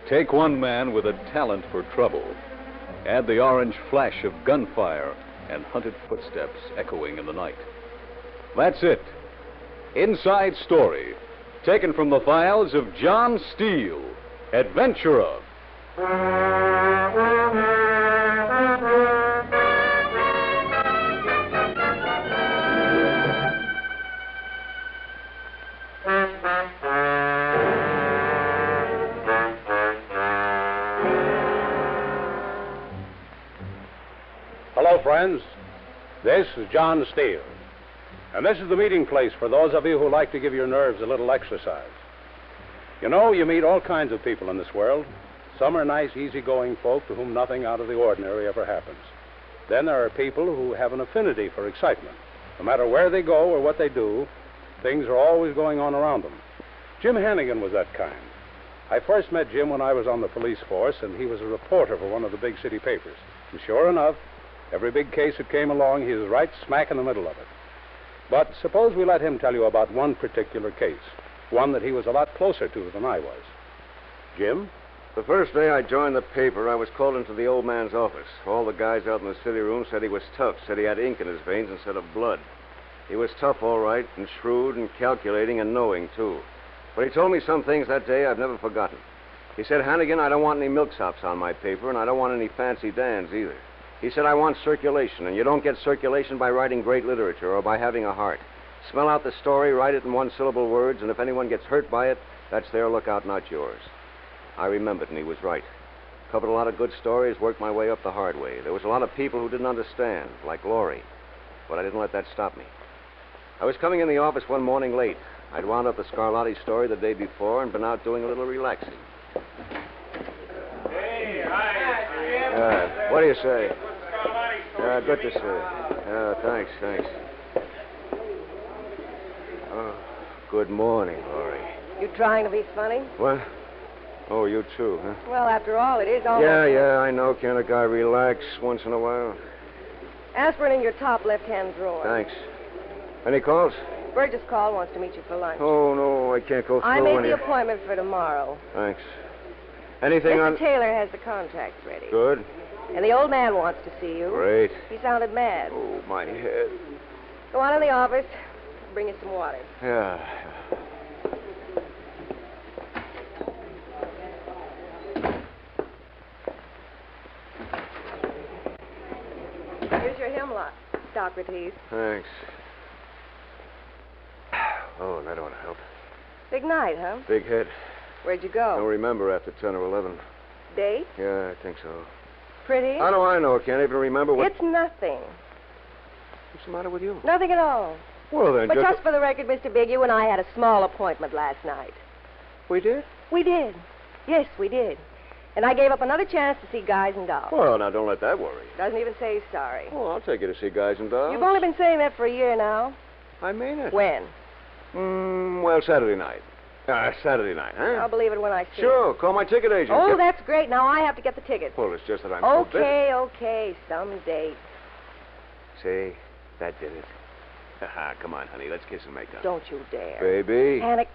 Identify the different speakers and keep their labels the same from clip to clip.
Speaker 1: Take one man with a talent for trouble. Add the orange flash of gunfire and hunted footsteps echoing in the night. That's it. Inside Story, taken from the files of John Steele, adventurer.
Speaker 2: Hello, friends. This is John Steele. And this is the meeting place for those of you who like to give your nerves a little exercise. You know, you meet all kinds of people in this world. Some are nice, easygoing folk to whom nothing out of the ordinary ever happens. Then there are people who have an affinity for excitement. No matter where they go or what they do, things are always going on around them. Jim Hannigan was that kind. I first met Jim when I was on the police force, and he was a reporter for one of the big city papers. And sure enough, every big case that came along, he was right smack in the middle of it. But suppose we let him tell you about one particular case, one that he was a lot closer to than I was. Jim?
Speaker 3: The first day I joined the paper, I was called into the old man's office. All the guys out in the city room said he was tough, said he had ink in his veins instead of blood. He was tough, all right, and shrewd and calculating and knowing, too. But he told me some things that day I've never forgotten. He said, Hannigan, I don't want any milksops on my paper, and I don't want any fancy Dans either. He said, I want circulation, and you don't get circulation by writing great literature or by having a heart. Smell out the story, write it in one-syllable words, and if anyone gets hurt by it, that's their lookout, not yours. I remembered, and he was right. Covered a lot of good stories, worked my way up the hard way. There was a lot of people who didn't understand, like Laurie. But I didn't let that stop me. I was coming in the office one morning late. I'd wound up the Scarlatti story the day before and been out doing a little relaxing.
Speaker 4: Hey, hi.
Speaker 3: What do you say? Good to see you. Thanks. Oh, good morning, Laurie.
Speaker 5: You trying to be funny?
Speaker 3: What? Oh, you too, huh?
Speaker 5: Well, after all, it is almost...
Speaker 3: Yeah, I know. Can't a guy relax once in a while?
Speaker 5: Aspirin in your top left-hand drawer.
Speaker 3: Thanks. Any calls?
Speaker 5: Burgess called, wants to meet you for lunch.
Speaker 3: Oh, no, I can't go through
Speaker 5: I made the appointment for tomorrow.
Speaker 3: Thanks. Anything
Speaker 5: Mr. Taylor has the contracts ready.
Speaker 3: Good.
Speaker 5: And the old man wants to see you.
Speaker 3: Great.
Speaker 5: He sounded mad.
Speaker 3: Oh, my head.
Speaker 5: Go on in the office. I'll bring you some water.
Speaker 3: Yeah.
Speaker 5: Here's your hemlock, Socrates.
Speaker 3: Thanks. Oh, that ought to help.
Speaker 5: Big night, huh?
Speaker 3: Big hit.
Speaker 5: Where'd you go?
Speaker 3: Don't remember after 10 or 11.
Speaker 5: Date?
Speaker 3: Yeah, I think so.
Speaker 5: Pretty?
Speaker 3: How do I know? Can't even remember what...
Speaker 5: It's nothing.
Speaker 3: What's the matter with you?
Speaker 5: Nothing at all.
Speaker 3: Well, then,
Speaker 5: But just for the record, Mr. Big, you and I had a small appointment last night.
Speaker 3: We did?
Speaker 5: We did. Yes, we did. And I gave up another chance to see Guys and Dolls.
Speaker 3: Well, now, don't let that worry.
Speaker 5: Doesn't even say he's sorry.
Speaker 3: Oh, I'll take you to see Guys and Dolls.
Speaker 5: You've only been saying that for a year now.
Speaker 3: I mean it.
Speaker 5: When?
Speaker 3: Well, Saturday night. Saturday night, huh?
Speaker 5: I'll believe it when I see
Speaker 3: Sure,
Speaker 5: it.
Speaker 3: call my ticket agent.
Speaker 5: Oh, that's great. Now I have to get the ticket.
Speaker 3: Well, it's just that I'm so busy.
Speaker 5: Okay, some date.
Speaker 3: See, that did it. Come on, honey, let's kiss and make up.
Speaker 5: Don't you dare.
Speaker 3: Baby.
Speaker 5: Hannigan.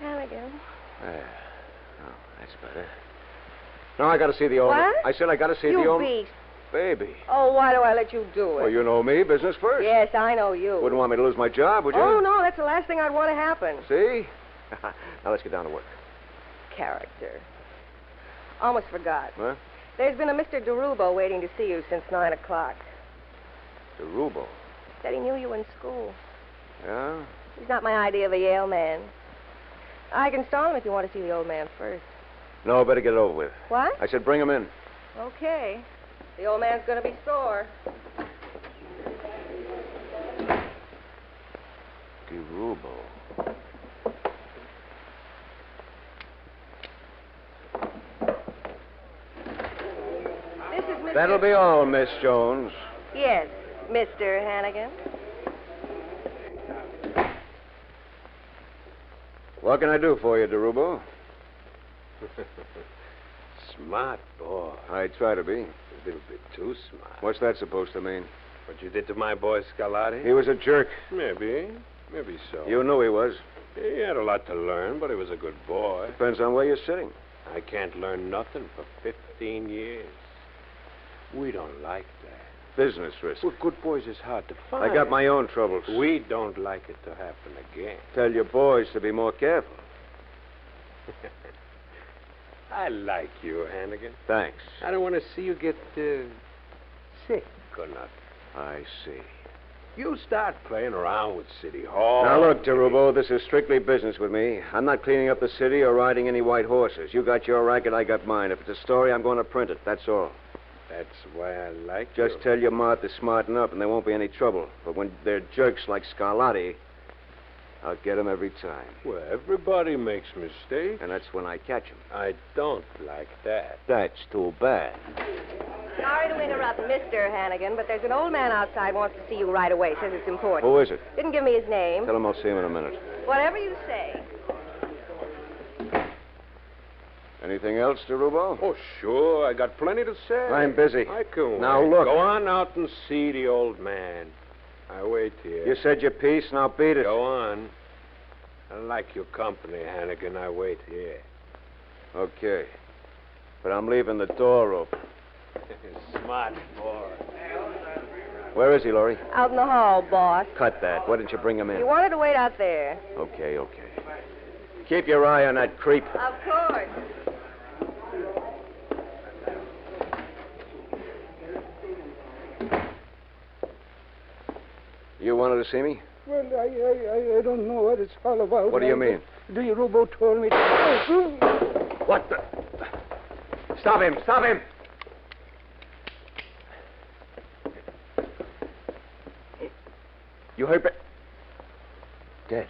Speaker 3: Oh, that's better. No, I got to see the old...
Speaker 5: What?
Speaker 3: I said I got to see the
Speaker 5: You
Speaker 3: old...
Speaker 5: beast.
Speaker 3: Baby.
Speaker 5: Oh, why do I let you do it?
Speaker 3: Well, you know me, business first.
Speaker 5: Yes, I know you.
Speaker 3: Wouldn't want me to lose my job, would you?
Speaker 5: Oh, no, that's the last thing I'd want to happen.
Speaker 3: See? Now let's get down to work.
Speaker 5: Character. Almost forgot.
Speaker 3: What?
Speaker 5: There's been a Mr. DeRubo waiting to see you since 9 o'clock.
Speaker 3: DeRubo?
Speaker 5: Said he knew you in school.
Speaker 3: Yeah?
Speaker 5: He's not my idea of a Yale man. I can stall him if you want to see the old man first.
Speaker 3: No, better get it over with.
Speaker 5: What?
Speaker 3: I said bring him in.
Speaker 5: Okay. The old man's going to be sore.
Speaker 3: DeRubo.
Speaker 5: This is Mr.
Speaker 3: That'll be all, Miss Jones.
Speaker 5: Yes, Mr. Hannigan.
Speaker 3: What can I do for you, DeRubo?
Speaker 4: Smart boy.
Speaker 3: I try to be.
Speaker 4: A little bit too smart.
Speaker 3: What's that supposed to mean?
Speaker 4: What you did to my boy Scarlatti?
Speaker 3: He was a jerk.
Speaker 4: Maybe so.
Speaker 3: You knew he was.
Speaker 4: He had a lot to learn, but he was a good boy.
Speaker 3: Depends on where you're sitting.
Speaker 4: I can't learn nothing for 15 years. We don't like that.
Speaker 3: Business risk.
Speaker 4: Well, good boys is hard to find.
Speaker 3: I got my own troubles.
Speaker 4: We don't like it to happen again.
Speaker 3: Tell your boys to be more careful.
Speaker 4: I like you, Hannigan.
Speaker 3: Thanks.
Speaker 4: I don't want to see you get sick or nothing.
Speaker 3: I see.
Speaker 4: You start playing around with City Hall.
Speaker 3: Now, look, Derubo, this is strictly business with me. I'm not cleaning up the city or riding any white horses. You got your racket, I got mine. If it's a story, I'm going to print it. That's all.
Speaker 4: That's why I like
Speaker 3: Just
Speaker 4: you.
Speaker 3: tell your ma to smarten up, and there won't be any trouble. But when they're jerks like Scarlatti, I'll get 'em every time.
Speaker 4: Well, everybody makes mistakes.
Speaker 3: And that's when I catch 'em.
Speaker 4: I don't like that.
Speaker 3: That's too bad.
Speaker 5: Sorry to interrupt, Mr. Hannigan, but there's an old man outside wants to see you right away. Says it's important.
Speaker 3: Who is it?
Speaker 5: Didn't give me his name.
Speaker 3: Tell him I'll see him in a minute.
Speaker 5: Whatever you say.
Speaker 3: Anything else, Derubo?
Speaker 4: Oh, sure. I got plenty to say.
Speaker 3: I'm busy.
Speaker 4: I can
Speaker 3: Now,
Speaker 4: wait.
Speaker 3: look.
Speaker 4: Go on out and see the old man. I wait here.
Speaker 3: You said your piece, now beat it.
Speaker 4: Go on. I like your company, Hannigan. I wait here.
Speaker 3: Okay. But I'm leaving the door open.
Speaker 4: Smart boy.
Speaker 3: Where is he, Laurie?
Speaker 5: Out in the hall, boss.
Speaker 3: Cut that. Why didn't you bring him in?
Speaker 5: You wanted to wait out there.
Speaker 3: Okay. Keep your eye on that creep.
Speaker 5: Of course.
Speaker 3: You wanted to see me?
Speaker 6: Well, I don't know what it's all about.
Speaker 3: What do you mean?
Speaker 6: The rowboat told me to...
Speaker 3: What the... Stop him! Stop him! You heard me? Dead.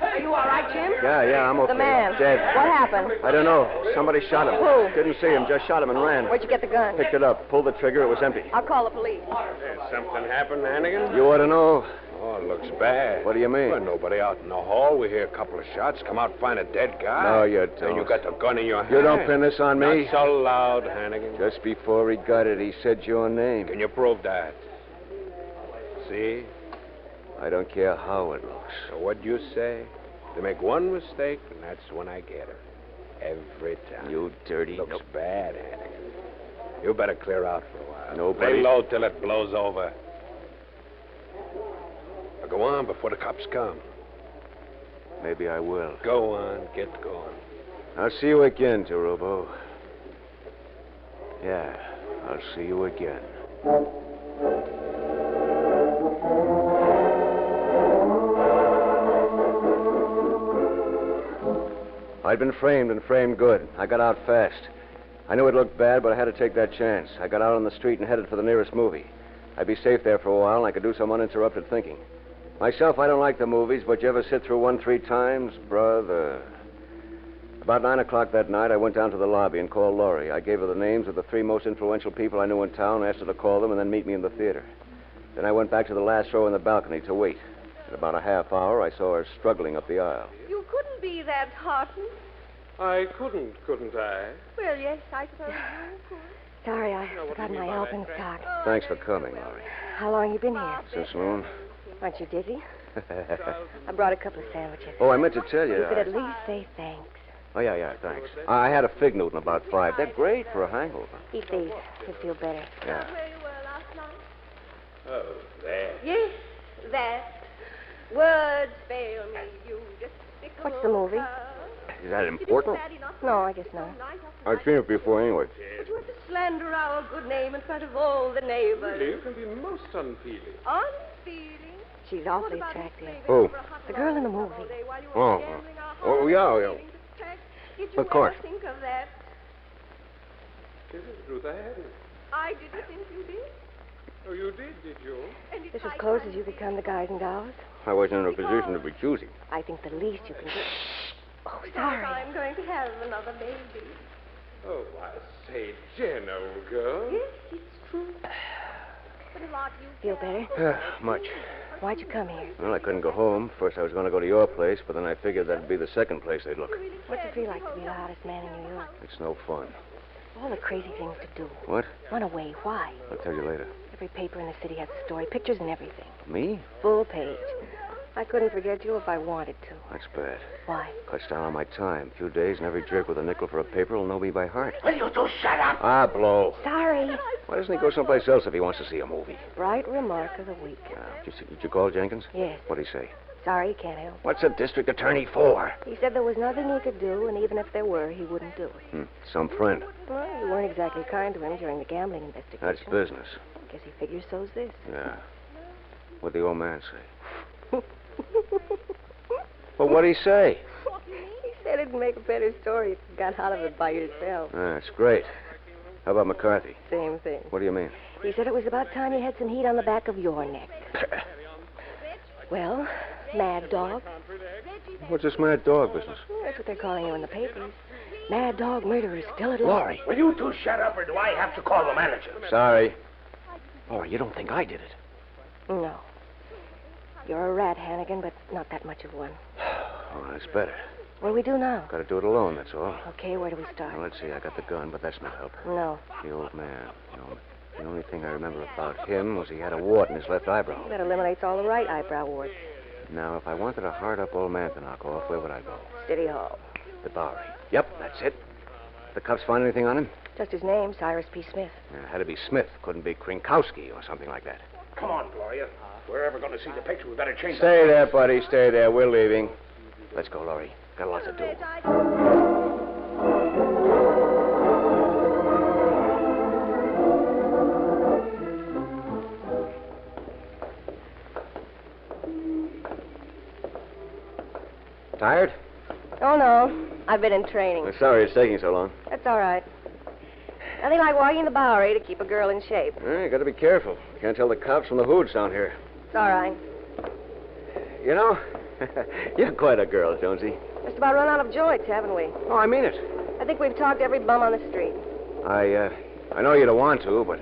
Speaker 5: Are you all right, Jim?
Speaker 3: Yeah, I'm okay.
Speaker 5: The man.
Speaker 3: Dead.
Speaker 5: What happened?
Speaker 3: I don't know. Somebody shot him.
Speaker 5: Who?
Speaker 3: Didn't see him. Just shot him and ran.
Speaker 5: Where'd you get the gun?
Speaker 3: Picked it up. Pulled the trigger. It was empty.
Speaker 5: I'll call the police.
Speaker 4: Something happened, Hannigan?
Speaker 3: You ought to know.
Speaker 4: Oh, it looks bad.
Speaker 3: What do you mean?
Speaker 4: Well, nobody out in the hall. We hear a couple of shots. Come out, find a dead guy.
Speaker 3: No, you don't.
Speaker 4: And you got the gun in your hand.
Speaker 3: You don't pin this on me.
Speaker 4: Not so loud, Hannigan.
Speaker 3: Just before he got it, he said your name.
Speaker 4: Can you prove that? See?
Speaker 3: I don't care how it looks.
Speaker 4: So what you say? They make one mistake, and that's when I get her. Every time.
Speaker 3: You dirty...
Speaker 4: Looks bad, Hannigan. You better clear out for a while.
Speaker 3: Nobody-
Speaker 4: Lay low till it blows over. Now go on before the cops come.
Speaker 3: Maybe I will.
Speaker 4: Go on. Get going.
Speaker 3: I'll see you again, Derubo. Yeah, I'll see you again. I'd been framed and framed good. I got out fast. I knew it looked bad, but I had to take that chance. I got out on the street and headed for the nearest movie. I'd be safe there for a while, and I could do some uninterrupted thinking. Myself, I don't like the movies, but you ever sit through one 3 times? Brother. About 9 o'clock that night, I went down to the lobby and called Laurie. I gave her the names of the 3 most influential people I knew in town, asked her to call them, and then meet me in the theater. Then I went back to the last row in the balcony to wait. In about a half hour, I saw her struggling up the aisle.
Speaker 5: You couldn't be that heartened.
Speaker 4: I couldn't I?
Speaker 5: Well, yes, I suppose you could. Sorry, I forgot my alpine stock.
Speaker 3: Thanks for coming, Laurie.
Speaker 5: How long you been here?
Speaker 3: Since noon?
Speaker 5: Aren't you dizzy? I brought a couple of sandwiches.
Speaker 3: Oh, I meant to tell you.
Speaker 5: You could at least say thanks.
Speaker 3: Oh, yeah, thanks. I had a fig Newton about 5. They're great for a hangover.
Speaker 5: Eat these. You'll feel better.
Speaker 3: Yeah.
Speaker 5: Where you were last night?
Speaker 4: Oh, there.
Speaker 5: Yes, that. Words fail me. You despicable. What's the movie?
Speaker 3: Is that important?
Speaker 5: No, I guess not.
Speaker 3: I've seen it before anyway.
Speaker 5: But you have to slander our good name in front of all the neighbors.
Speaker 4: You can be most unfeeling.
Speaker 5: Unfeeling? She's awfully attractive.
Speaker 3: Who?
Speaker 5: The girl in the movie.
Speaker 3: Oh, yeah.
Speaker 5: Did
Speaker 3: Of course.
Speaker 5: ever think of that?
Speaker 4: Ruth, I hadn't.
Speaker 5: I didn't think you did.
Speaker 4: Oh, you did you?
Speaker 5: This is close as you could come to guys and dolls.
Speaker 3: I wasn't in a position to be choosy.
Speaker 5: I think the least you can do. Oh, sorry. I'm going to have another baby.
Speaker 4: Oh, I say, Jen, old girl.
Speaker 5: Yes, it's true. But a lot you
Speaker 3: Feel better? Much.
Speaker 5: Why'd you come here?
Speaker 3: Well, I couldn't go home. First, I was going to go to your place, but then I figured that'd be the second place they'd look.
Speaker 5: What's it feel like to be the hottest man in New York?
Speaker 3: It's no fun.
Speaker 5: All the crazy things to do.
Speaker 3: What?
Speaker 5: Run away. Why?
Speaker 3: I'll tell you later.
Speaker 5: Every paper in the city has a story, pictures and everything.
Speaker 3: Me?
Speaker 5: Full page. I couldn't forget you if I wanted to.
Speaker 3: That's bad.
Speaker 5: Why?
Speaker 3: Cuts down on my time. A few days, and every jerk with a nickel for a paper will know me by heart.
Speaker 4: Will you two shut up?
Speaker 3: Ah, blow.
Speaker 5: Sorry.
Speaker 3: Why doesn't he go someplace else if he wants to see a movie?
Speaker 5: Bright remark of the week.
Speaker 3: Did you call Jenkins?
Speaker 5: Yes.
Speaker 3: What'd he say?
Speaker 5: Sorry, he can't help.
Speaker 3: What's a district attorney for?
Speaker 5: He said there was nothing he could do, and even if there were, he wouldn't do it.
Speaker 3: Some friend.
Speaker 5: Well, you weren't exactly kind to him during the gambling investigation.
Speaker 3: That's business.
Speaker 5: Guess he figures so's this.
Speaker 3: Yeah. What'd the old man say? Well, what'd he say?
Speaker 5: He said it'd make a better story if you got out of it by yourself.
Speaker 3: That's great. How about McCarthy?
Speaker 5: Same thing.
Speaker 3: What do you mean?
Speaker 5: He said it was about time you had some heat on the back of your neck. Well, Mad Dog.
Speaker 3: What's this mad dog business?
Speaker 5: That's what they're calling you in the papers. Mad Dog murderer still at large.
Speaker 3: Laurie.
Speaker 4: Will you two shut up, or do I have to call the manager?
Speaker 3: Sorry. Laurie, you don't think I did it?
Speaker 5: No. You're a rat, Hannigan, but not that much of one.
Speaker 3: Oh, that's better.
Speaker 5: What do we do now?
Speaker 3: Got to do it alone, that's all.
Speaker 5: Okay, where do we start?
Speaker 3: Now, let's see. I got the gun, but that's no help.
Speaker 5: No.
Speaker 3: The old man. The only thing I remember about him was he had a wart in his left eyebrow.
Speaker 5: That eliminates all the right eyebrow warts.
Speaker 3: Now, if I wanted a hard-up old man to knock off, where would I go?
Speaker 5: City Hall.
Speaker 3: The Bowery. Yep, that's it. The cops find anything on him?
Speaker 5: Just his name, Cyrus P. Smith.
Speaker 3: Yeah, had to be Smith. Couldn't be Krinkowski or something like that.
Speaker 4: Come on, Gloria. If we're ever going to see the picture, we better change
Speaker 3: Stay there, buddy. Stay there. We're leaving. Let's go, Laurie. Got a lot to do. Tired?
Speaker 5: Oh, no. I've been in training.
Speaker 3: I'm sorry it's taking so long.
Speaker 5: That's all right. Nothing like walking the Bowery to keep a girl in shape.
Speaker 3: You got to be careful. Can't tell the cops from the hoods down here.
Speaker 5: It's all right.
Speaker 3: You know, you're quite a girl, Jonesy.
Speaker 5: Just about run out of joints, haven't we?
Speaker 3: Oh, I mean it.
Speaker 5: I think we've talked to every bum on the street.
Speaker 3: I know you don't want to, but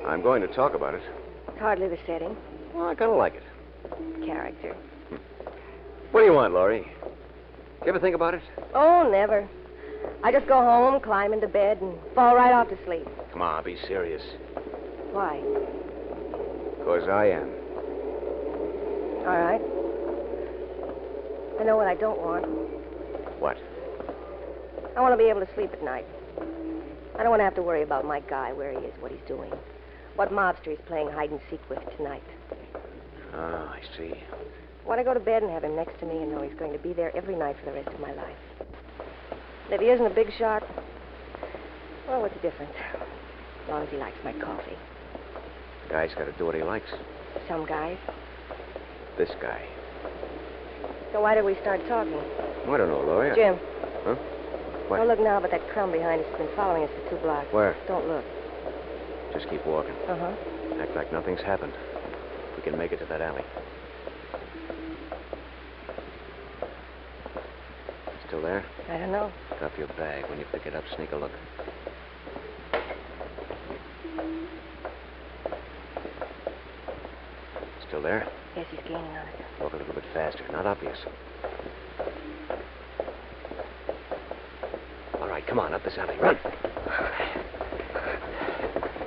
Speaker 3: I'm going to talk about it.
Speaker 5: It's hardly the setting.
Speaker 3: Well, I kind of like it.
Speaker 5: Character.
Speaker 3: What do you want, Laurie? You ever think about it?
Speaker 5: Oh, never. I just go home, climb into bed, and fall right off to sleep.
Speaker 3: Come on, be serious.
Speaker 5: Why?
Speaker 3: 'Cause I am.
Speaker 5: All right. I know what I don't want.
Speaker 3: What?
Speaker 5: I want to be able to sleep at night. I don't want to have to worry about my guy, where he is, what he's doing, what mobster he's playing hide and seek with tonight.
Speaker 3: Oh, I see.
Speaker 5: I want to go to bed and have him next to me and know he's going to be there every night for the rest of my life. And if he isn't a big shot, well, what's the difference? As long as he likes my coffee.
Speaker 3: The guy's got to do what he likes.
Speaker 5: Some guys.
Speaker 3: This guy.
Speaker 5: So why did we start talking?
Speaker 3: I don't know, Laurie.
Speaker 5: Jim.
Speaker 3: Huh? What?
Speaker 5: Don't look now, but that crumb behind us has been following us for 2 blocks.
Speaker 3: Where?
Speaker 5: Don't look.
Speaker 3: Just keep walking.
Speaker 5: Uh-huh.
Speaker 3: Act like nothing's happened. We can make it to that alley. Still there?
Speaker 5: I don't know.
Speaker 3: Drop your bag. When you pick it up, sneak a look. Still there?
Speaker 5: Yes, he's gaining on us.
Speaker 3: Walk a little bit faster. Not obvious. All right, come on, up this alley. Run.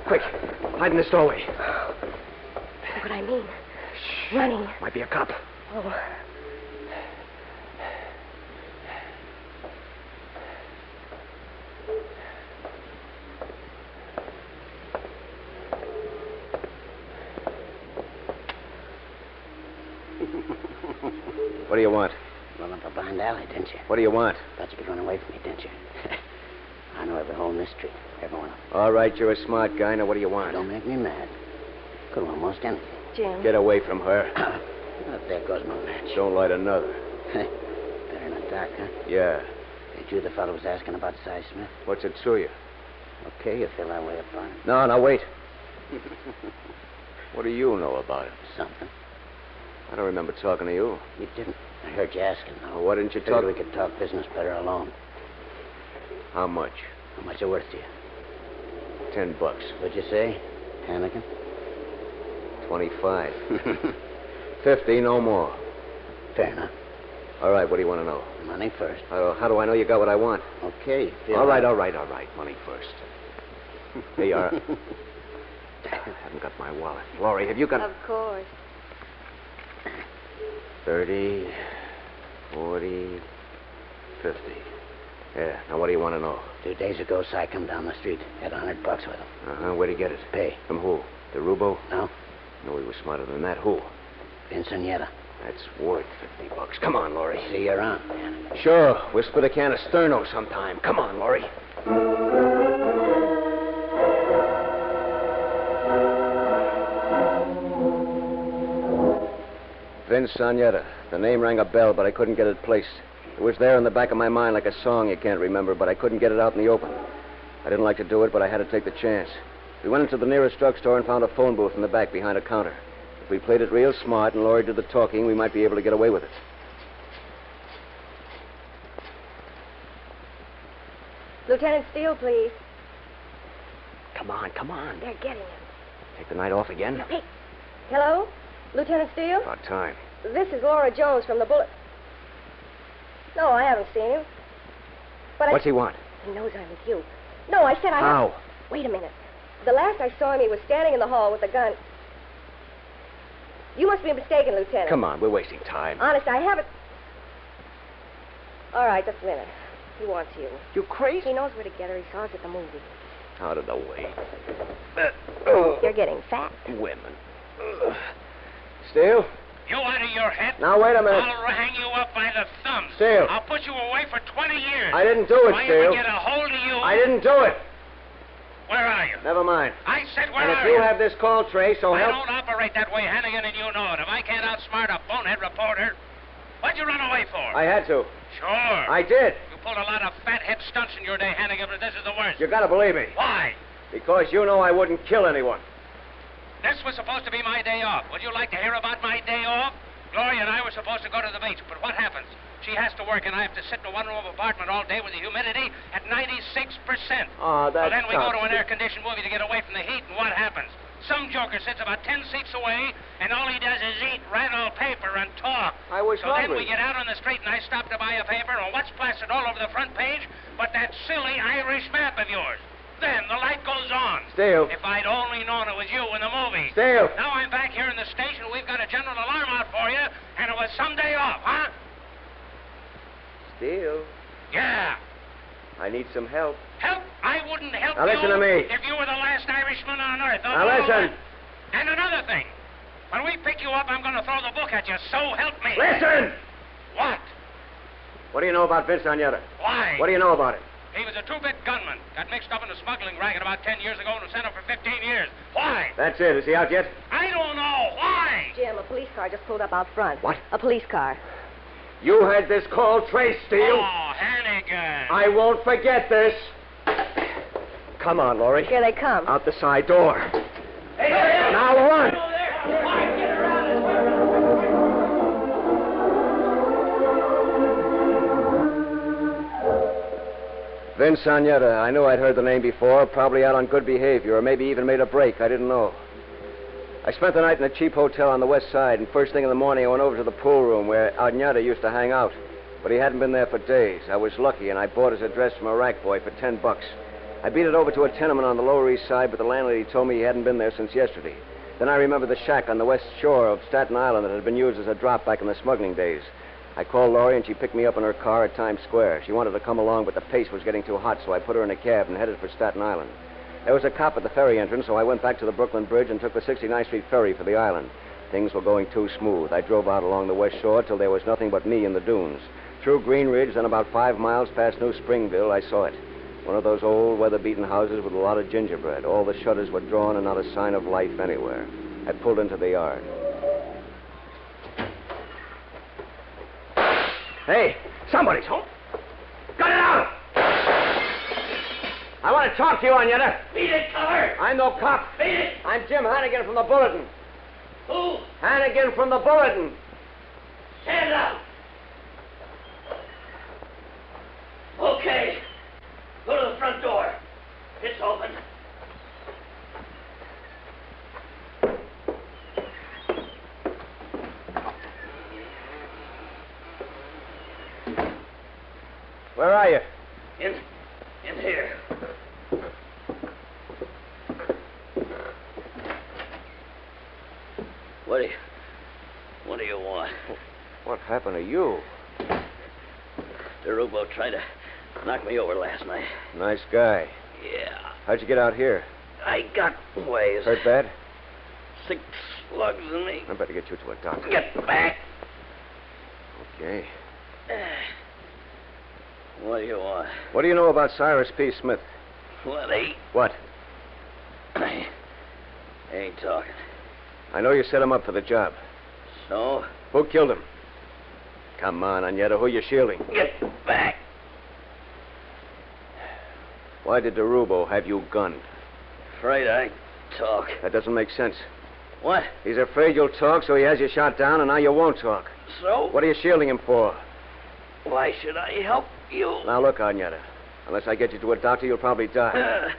Speaker 3: Quick. Hide in this doorway.
Speaker 5: That's what I mean. Shh. Running.
Speaker 3: Might be a cop.
Speaker 5: Oh.
Speaker 3: What do you want?
Speaker 7: Run up a blind alley, didn't you?
Speaker 3: What do you want?
Speaker 7: Thought you could run away from me, didn't you? I know every hole in this street. Every one of them.
Speaker 3: All right, you're a smart guy. Now, what do you want?
Speaker 7: Don't make me mad. Could almost anything.
Speaker 5: Jim.
Speaker 3: Get away from her.
Speaker 7: Well, there goes my match.
Speaker 3: Don't light another.
Speaker 7: Better in the dark, huh?
Speaker 3: Yeah.
Speaker 7: Ain't you the fellow was asking about Cy Smith?
Speaker 3: What's it to you?
Speaker 7: Okay, you feel that way about him.
Speaker 3: No, wait. What do you know about him?
Speaker 7: Something.
Speaker 3: I don't remember talking to you.
Speaker 7: You didn't. I heard you asking, though.
Speaker 3: Well, why didn't you
Speaker 7: Figured
Speaker 3: talk?
Speaker 7: we could talk business better alone.
Speaker 3: How much?
Speaker 7: How much it worth to you?
Speaker 3: $10.
Speaker 7: What'd you say, Hannigan?
Speaker 3: 25. 50, no more.
Speaker 7: Fair enough.
Speaker 3: All right, what do you want to know?
Speaker 7: Money first.
Speaker 3: How do I know you got what I want?
Speaker 7: Okay, you feel
Speaker 3: All right. Money first. Here you are. I haven't got my wallet. Laurie, have you got...
Speaker 5: Of course.
Speaker 3: 30, 40, 50. Yeah, now what do you want to know?
Speaker 7: 2 days ago, Si come down the street. Had $100 with him.
Speaker 3: Uh-huh, where'd he get it?
Speaker 7: Pay.
Speaker 3: From who? The Rubo?
Speaker 7: No?
Speaker 3: No, he was smarter than that. Who?
Speaker 7: Vincentietta.
Speaker 3: That's worth $50. Come on, Laurie.
Speaker 7: See you around.
Speaker 3: Sure, we'll split a can of Sterno sometime. Come on, Laurie. Vincentietta. The name rang a bell, but I couldn't get it placed. It was there in the back of my mind like a song you can't remember, but I couldn't get it out in the open. I didn't like to do it, but I had to take the chance. We went into the nearest drugstore and found a phone booth in the back behind a counter. If we played it real smart and Laurie did the talking, we might be able to get away with it.
Speaker 5: Lieutenant Steele, please.
Speaker 3: Come on, come on.
Speaker 5: They're getting him.
Speaker 3: Take the night off again?
Speaker 5: Hey. Hello? Lieutenant Steele?
Speaker 3: About time.
Speaker 5: This is Laura Jones from the Bullet. No, I haven't seen him. But
Speaker 3: What's he want?
Speaker 5: He knows I'm with you. No, I said I
Speaker 3: How?
Speaker 5: haven't. Wait a minute. The last I saw him, he was standing in the hall with a gun. You must be mistaken, Lieutenant.
Speaker 3: Come on, we're wasting time.
Speaker 5: Honest, I haven't. All right, just a minute. He wants you.
Speaker 3: You crazy?
Speaker 5: He knows where to get her. He saw us at the movie.
Speaker 3: Out of the way.
Speaker 5: You're getting fat.
Speaker 3: Women. Steele?
Speaker 8: You out of your head?
Speaker 3: Now, wait a minute.
Speaker 8: I'll hang you up by the thumbs.
Speaker 3: Steele.
Speaker 8: I'll put you away for 20 years.
Speaker 3: I didn't do it,
Speaker 8: If I
Speaker 3: Steele.
Speaker 8: ever get a hold of you...
Speaker 3: I didn't do it.
Speaker 8: Where are you?
Speaker 3: Never mind.
Speaker 8: I said where
Speaker 3: And
Speaker 8: are
Speaker 3: if you have this call trace, so
Speaker 8: I
Speaker 3: help...
Speaker 8: don't operate that way, Hannigan, and you know it. If I can't outsmart a bonehead reporter, what'd you run away for?
Speaker 3: I had to.
Speaker 8: Sure.
Speaker 3: I did.
Speaker 8: You pulled a lot of fathead stunts in your day, Hannigan, but this is the worst.
Speaker 3: You gotta believe me.
Speaker 8: Why?
Speaker 3: Because you know I wouldn't kill anyone.
Speaker 8: This was supposed to be my day off. Would you like to hear about my day off? Gloria and I were supposed to go to the beach, but what happens? She has to work, and I have to sit in a one-room apartment all day with the humidity at 96%.
Speaker 3: Oh, that's
Speaker 8: Well, then we go to an
Speaker 3: tough.
Speaker 8: air-conditioned movie to get away from the heat, and what happens? Some joker sits about 10 seats away, and all he does is eat, rattle paper, and talk.
Speaker 3: I was
Speaker 8: So then
Speaker 3: hungry.
Speaker 8: we get out on the street, and I stop to buy a paper, and what's plastered all over the front page but that silly Irish map of yours? Then the light goes on.
Speaker 3: Steele.
Speaker 8: If I'd only known it was you in the movie.
Speaker 3: Steele.
Speaker 8: Now I'm back here in the station. We've got a general alarm out for you, and it was some day off, huh?
Speaker 3: Steele,
Speaker 8: Yeah.
Speaker 3: I need some help.
Speaker 8: Help? I wouldn't help
Speaker 3: Now
Speaker 8: you
Speaker 3: listen to me.
Speaker 8: if you were the last Irishman on earth.
Speaker 3: Now listen.
Speaker 8: And another thing. When we pick you up, I'm going to throw the book at you. So help me.
Speaker 3: Listen!
Speaker 8: What?
Speaker 3: What do you know about Vincentietta?
Speaker 8: Why?
Speaker 3: What do you know about him?
Speaker 8: He was a two-bit gunman. Got mixed up in a smuggling racket about 10 years ago and was sent up for 15 years. Why?
Speaker 3: That's it. Is he out yet?
Speaker 8: I don't know. Why?
Speaker 5: Jim, a police car just pulled up out front.
Speaker 3: What?
Speaker 5: A police car.
Speaker 3: You had this call traced, Steele.
Speaker 8: Oh, Hannigan.
Speaker 3: I won't forget this. Come on, Laurie.
Speaker 5: Here they come.
Speaker 3: Out the side door. Now run. Vincentietta. I knew I'd heard the name before, probably out on good behavior, or maybe even made a break. I didn't know. I spent the night in a cheap hotel on the west side, and first thing in the morning I went over to the pool room where Agnata used to hang out. But he hadn't been there for days. I was lucky, and I bought his address from a rack boy for $10. I beat it over to a tenement on the Lower East Side, but the landlady told me he hadn't been there since yesterday. Then I remembered the shack on the west shore of Staten Island that had been used as a drop back in the smuggling days. I called Laurie, and she picked me up in her car at Times Square. She wanted to come along, but the pace was getting too hot, so I put her in a cab and headed for Staten Island. There was a cop at the ferry entrance, so I went back to the Brooklyn Bridge and took the 69th Street ferry for the island. Things were going too smooth. I drove out along the west shore till there was nothing but me in the dunes. Through Green Ridge, then about 5 miles past New Springville, I saw it. One of those old, weather-beaten houses with a lot of gingerbread. All the shutters were drawn and not a sign of life anywhere. I pulled into the yard. Hey, somebody's home. Got it out! I want to talk to you, Agnata.
Speaker 8: Beat it, cover.
Speaker 3: I'm no cop.
Speaker 8: Beat it.
Speaker 3: I'm Jim Hannigan from the Bulletin.
Speaker 8: Who?
Speaker 3: Hannigan from the Bulletin.
Speaker 8: Stand up. Okay. Go to the front door. It's open.
Speaker 3: Where are you?
Speaker 8: In here. What do you want?
Speaker 3: What happened to you?
Speaker 7: DeRubo tried to knock me over last night.
Speaker 3: Nice guy.
Speaker 7: Yeah.
Speaker 3: How'd you get out here?
Speaker 7: I got ways.
Speaker 3: Hurt bad?
Speaker 7: 6 slugs in me.
Speaker 3: I better get you to a doctor.
Speaker 7: Get back.
Speaker 3: Okay.
Speaker 7: What do you want?
Speaker 3: What do you know about Cyrus P. Smith?
Speaker 7: What,
Speaker 3: What?
Speaker 7: I ain't talking.
Speaker 3: I know you set him up for the job.
Speaker 7: So?
Speaker 3: Who killed him? Come on, Agneta. Who you shielding?
Speaker 7: Get back.
Speaker 3: Why did DeRubo have you gunned?
Speaker 7: Afraid I talk.
Speaker 3: That doesn't make sense.
Speaker 7: What?
Speaker 3: He's afraid you'll talk, so he has you shot down, and now you won't talk.
Speaker 7: So?
Speaker 3: What are you shielding him for?
Speaker 7: Why should I help you?
Speaker 3: Now, look, Agneta. Unless I get you to a doctor, you'll probably die.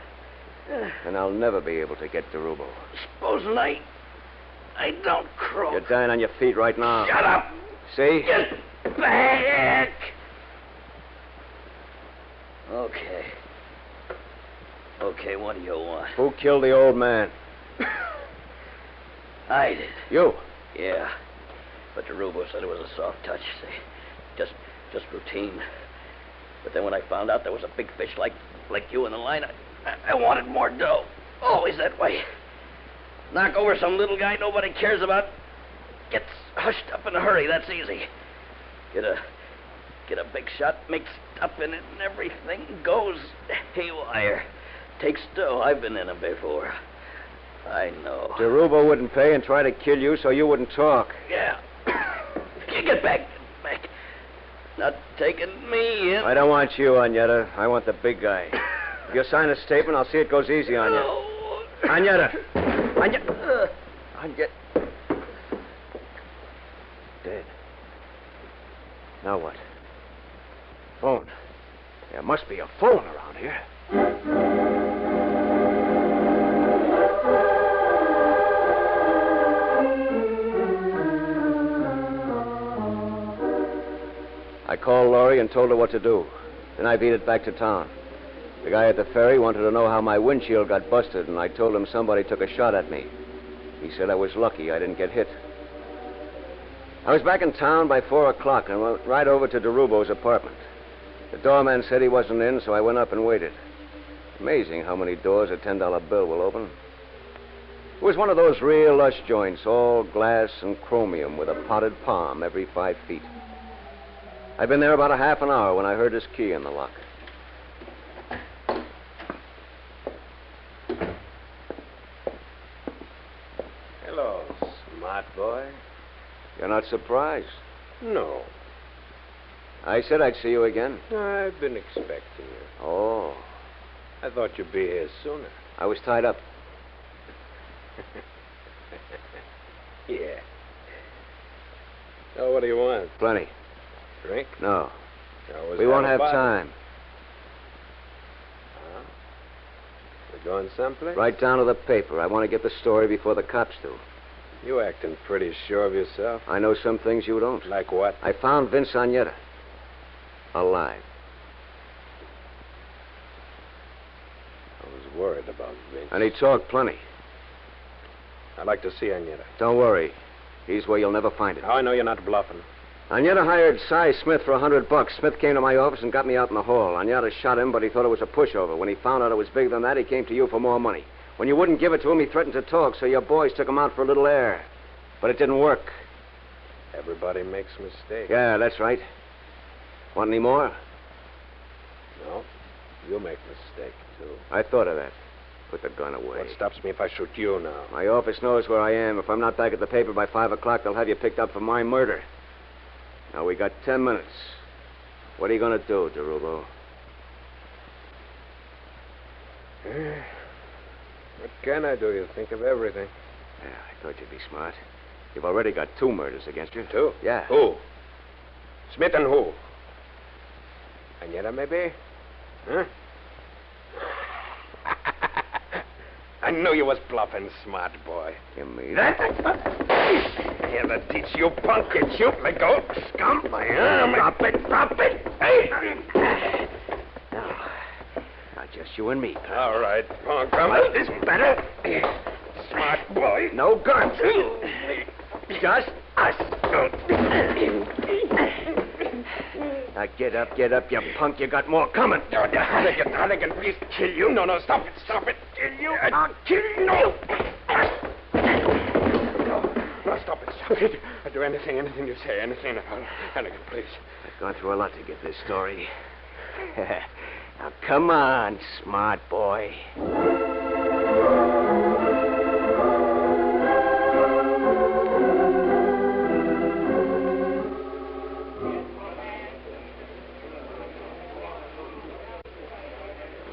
Speaker 3: And I'll never be able to get DeRubo.
Speaker 7: Supposing I don't croak.
Speaker 3: You're dying on your feet right now.
Speaker 7: Shut up.
Speaker 3: See?
Speaker 7: Get back. Okay. Okay, what do you want?
Speaker 3: Who killed the old man?
Speaker 7: I did.
Speaker 3: You?
Speaker 7: Yeah. But DeRubo said it was a soft touch, see? Just routine. But then when I found out there was a big fish like you in the line, I wanted more dough. Always that way. Knock over some little guy nobody cares about. Gets hushed up in a hurry, that's easy. Get a big shot mixed up in it and everything goes haywire. Takes dough. I've been in them before. I know.
Speaker 3: DeRubo wouldn't pay and try to kill you so you wouldn't talk.
Speaker 7: Yeah. Get back. Not taking me in.
Speaker 3: I don't want you, Agneta. I want the big guy. If you sign a statement, I'll see it goes easy on you.
Speaker 7: No.
Speaker 3: Agneta! Agneta! Dead. Now what? Phone. There must be a phone around here. I called Laurie and told her what to do. Then I beat it back to town. The guy at the ferry wanted to know how my windshield got busted, and I told him somebody took a shot at me. He said I was lucky I didn't get hit. I was back in town by 4 o'clock and went right over to DeRubo's apartment. The doorman said he wasn't in, so I went up and waited. Amazing how many doors a $10 bill will open. It was one of those real lush joints, all glass and chromium with a potted palm every 5 feet. I'd been there about a half an hour when I heard his key in the lock.
Speaker 4: Hello, smart boy.
Speaker 3: You're not surprised?
Speaker 4: No,
Speaker 3: I said I'd see you again.
Speaker 4: I've been expecting you.
Speaker 3: Oh,
Speaker 4: I thought you'd be here sooner.
Speaker 3: I was tied up.
Speaker 4: Yeah. So what do you want?
Speaker 3: Plenty.
Speaker 4: Drink?
Speaker 3: No.
Speaker 4: Always
Speaker 3: We won't have
Speaker 4: a bottle.
Speaker 3: time.
Speaker 4: Huh? We're going someplace?
Speaker 3: Right down to the paper. I want to get the story before the cops do.
Speaker 4: You acting pretty sure of yourself.
Speaker 3: I know some things you don't.
Speaker 4: Like what?
Speaker 3: I found Vince Agneta. Alive.
Speaker 4: I was worried about Vince.
Speaker 3: And he talked plenty.
Speaker 4: I'd like to see Agneta.
Speaker 3: Don't worry. He's where you'll never find him.
Speaker 4: How I know you're not bluffing?
Speaker 3: Agneta hired Cy Smith for $100. Smith came to my office and got me out in the hall. Agneta shot him, but he thought it was a pushover. When he found out it was bigger than that, he came to you for more money. When you wouldn't give it to him, he threatened to talk, so your boys took him out for a little air. But it didn't work.
Speaker 4: Everybody makes mistakes.
Speaker 3: Yeah, that's right. Want any more?
Speaker 4: No. You make mistakes, too.
Speaker 3: I thought of that. Put the gun away.
Speaker 4: What stops me if I shoot you now?
Speaker 3: My office knows where I am. If I'm not back at the paper by 5 o'clock, they'll have you picked up for my murder. Now, we got 10 minutes. What are you going to do, DeRubo?
Speaker 4: What can I do? You think of everything.
Speaker 3: Yeah, I thought you'd be smart. You've already got 2 murders against you.
Speaker 4: 2?
Speaker 3: Yeah.
Speaker 4: Who? Smith and who? Agneta, maybe? Huh? I knew you was bluffing, smart boy.
Speaker 3: You mean?
Speaker 4: Here, to teach you, punk. It's you. Let go. Scum. My arm. Drop it. Hey!
Speaker 3: Now, just you and me, pal.
Speaker 4: All right, punk. This better. Smart boy.
Speaker 3: No guns. Just Now get up, you punk. You got more coming.
Speaker 4: Hannigan, please kill you. No, stop it. Kill you. I'll kill you. No, stop it. I'll do anything you say. Anything. Hannigan, please.
Speaker 3: I've gone through a lot to get this story. Now come on, smart boy.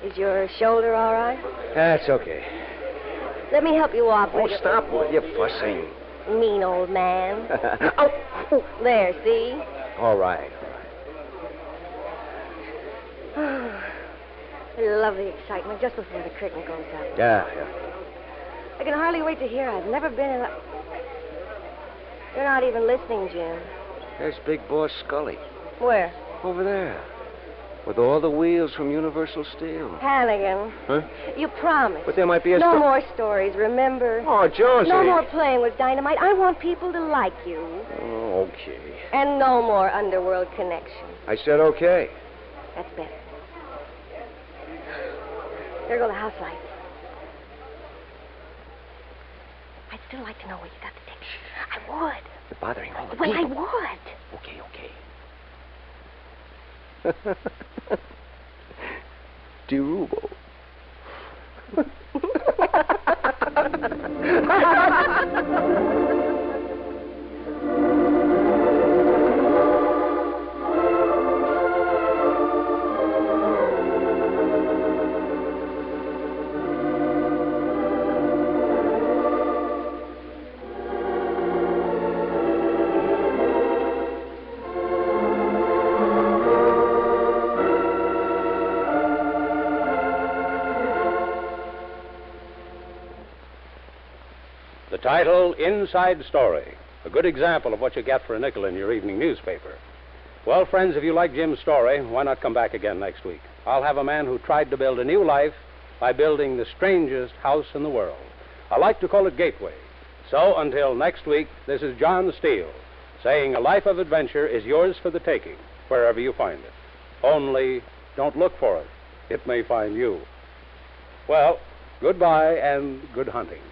Speaker 5: Is your shoulder all right?
Speaker 3: That's okay.
Speaker 5: Let me help you off.
Speaker 3: Oh, stop, will you, fussing?
Speaker 5: Mean old man. Oh, there, see?
Speaker 3: All right.
Speaker 5: I love the excitement just before the curtain goes up.
Speaker 3: Yeah.
Speaker 5: I can hardly wait to hear. I've never been in a... You're not even listening, Jim.
Speaker 3: There's Big Boss Scully.
Speaker 5: Where?
Speaker 3: Over there. With all the wheels from Universal Steel.
Speaker 5: Hannigan.
Speaker 3: Huh?
Speaker 5: You promised.
Speaker 3: But there might be a...
Speaker 5: No more stories, remember?
Speaker 3: Oh, Jonesy.
Speaker 5: No more playing with dynamite. I want people to like you.
Speaker 3: Oh, okay.
Speaker 5: And no more underworld connection.
Speaker 3: I said okay.
Speaker 5: That's better. There go the house lights. I'd still like to know where you got the ticket. I would.
Speaker 3: You're bothering all the
Speaker 5: Well,
Speaker 3: people.
Speaker 5: I would.
Speaker 3: Okay. Derubo.
Speaker 2: The title, Inside Story. A good example of what you get for a nickel in your evening newspaper. Well, friends, if you like Jim's story, why not come back again next week? I'll have a man who tried to build a new life by building the strangest house in the world. I like to call it Gateway. So, until next week, this is John Steele, saying a life of adventure is yours for the taking, wherever you find it. Only, don't look for it. It may find you. Well, goodbye and good hunting.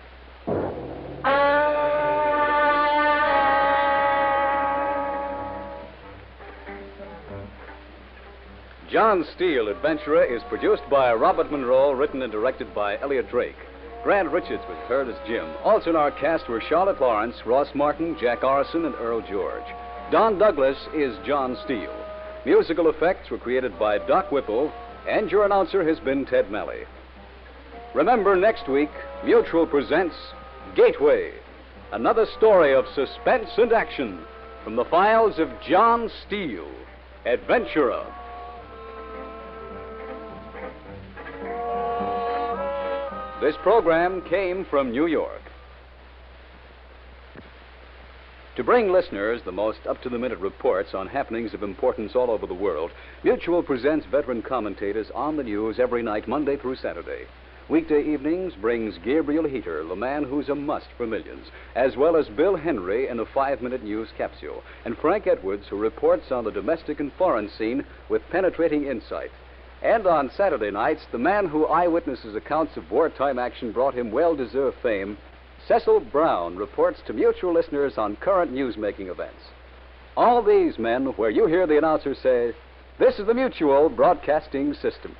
Speaker 1: John Steele, Adventurer, is produced by Robert Monroe, written and directed by Elliot Drake. Grant Richards was heard as Jim. Also in our cast were Charlotte Lawrence, Ross Martin, Jack Orison, and Earl George. Don Douglas is John Steele. Musical effects were created by Doc Whipple, and your announcer has been Ted Malley. Remember, next week, Mutual presents Gateway, another story of suspense and action from the files of John Steele, Adventurer. This program came from New York. To bring listeners the most up-to-the-minute reports on happenings of importance all over the world, Mutual presents veteran commentators on the news every night, Monday through Saturday. Weekday evenings brings Gabriel Heater, the man who's a must for millions, as well as Bill Henry in a 5-minute news capsule, and Frank Edwards, who reports on the domestic and foreign scene with penetrating insight. And on Saturday nights, the man who eyewitnesses accounts of wartime action brought him well-deserved fame, Cecil Brown, reports to Mutual listeners on current news-making events. All these men, where you hear the announcer say, "This is the Mutual Broadcasting System."